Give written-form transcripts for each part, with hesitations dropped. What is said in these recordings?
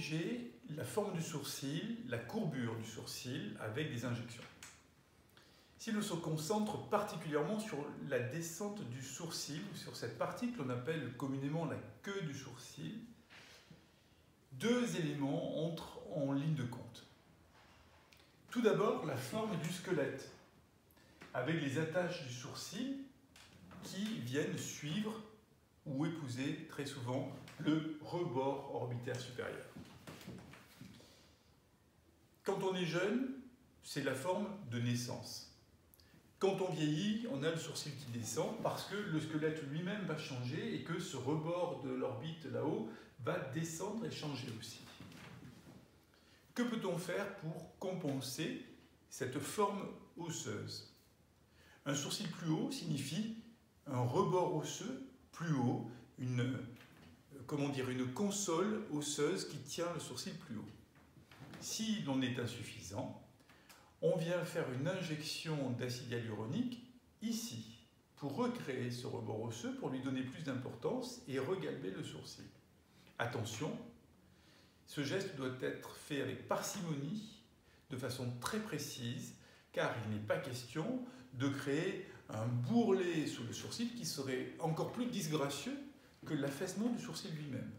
corriger la forme du sourcil, la courbure du sourcil avec des injections. Si l'on se concentre particulièrement sur la descente du sourcil, sur cette partie que l'on appelle communément la queue du sourcil, deux éléments entrent en ligne de compte. Tout d'abord, la forme du squelette, avec les attaches du sourcil qui viennent suivre ou épouser très souvent le rebord orbitaire supérieur. Quand on est jeune, c'est la forme de naissance. Quand on vieillit, on a le sourcil qui descend parce que le squelette lui-même va changer et que ce rebord de l'orbite là-haut va descendre et changer aussi. Que peut-on faire pour compenser cette forme osseuse? Un sourcil plus haut signifie un rebord osseux plus haut, une console osseuse qui tient le sourcil plus haut. Si l'on est insuffisant, on vient faire une injection d'acide hyaluronique ici pour recréer ce rebord osseux, pour lui donner plus d'importance et regalber le sourcil. Attention, ce geste doit être fait avec parcimonie, de façon très précise, car il n'est pas question de créer un bourrelet sous le sourcil qui serait encore plus disgracieux que l'affaissement du sourcil lui-même.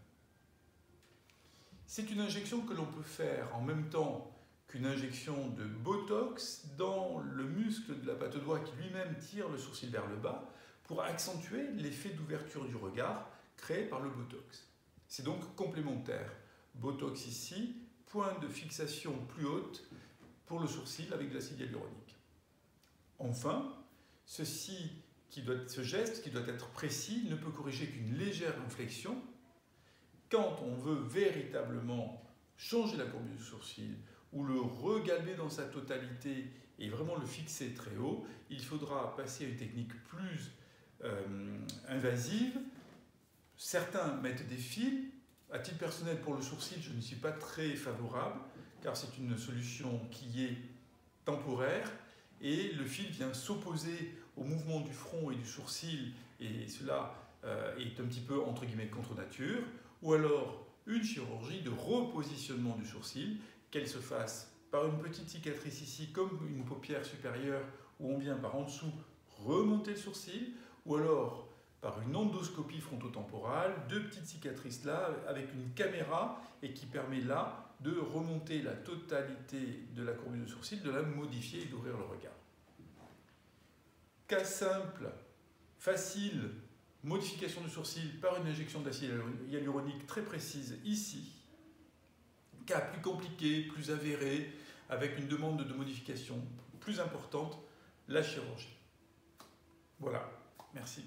C'est une injection que l'on peut faire en même temps qu'une injection de Botox dans le muscle de la patte doigt qui lui-même tire le sourcil vers le bas pour accentuer l'effet d'ouverture du regard créé par le Botox. C'est donc complémentaire. Botox ici, point de fixation plus haute pour le sourcil avec de l'acide hyaluronique. Enfin, ce geste qui doit être précis ne peut corriger qu'une légère inflexion. Quand on veut véritablement changer la courbure du sourcil ou le regalber dans sa totalité et vraiment le fixer très haut, il faudra passer à une technique plus invasive. Certains mettent des fils. À titre personnel, pour le sourcil, je ne suis pas très favorable, car c'est une solution qui est temporaire, et le fil vient s'opposer au mouvement du front et du sourcil, et cela est un petit peu, entre guillemets, contre nature. Ou alors, une chirurgie de repositionnement du sourcil, qu'elle se fasse par une petite cicatrice ici, comme une paupière supérieure, où on vient par en dessous remonter le sourcil, ou alors par une endoscopie frontotemporale, deux petites cicatrices là, avec une caméra, et qui permet là de remonter la totalité de la courbure du sourcil, de la modifier et d'ouvrir le regard. Cas simple, facile, modification du sourcil par une injection d'acide hyaluronique très précise ici. Cas plus compliqué, plus avéré, avec une demande de modification plus importante, la chirurgie. Voilà, merci.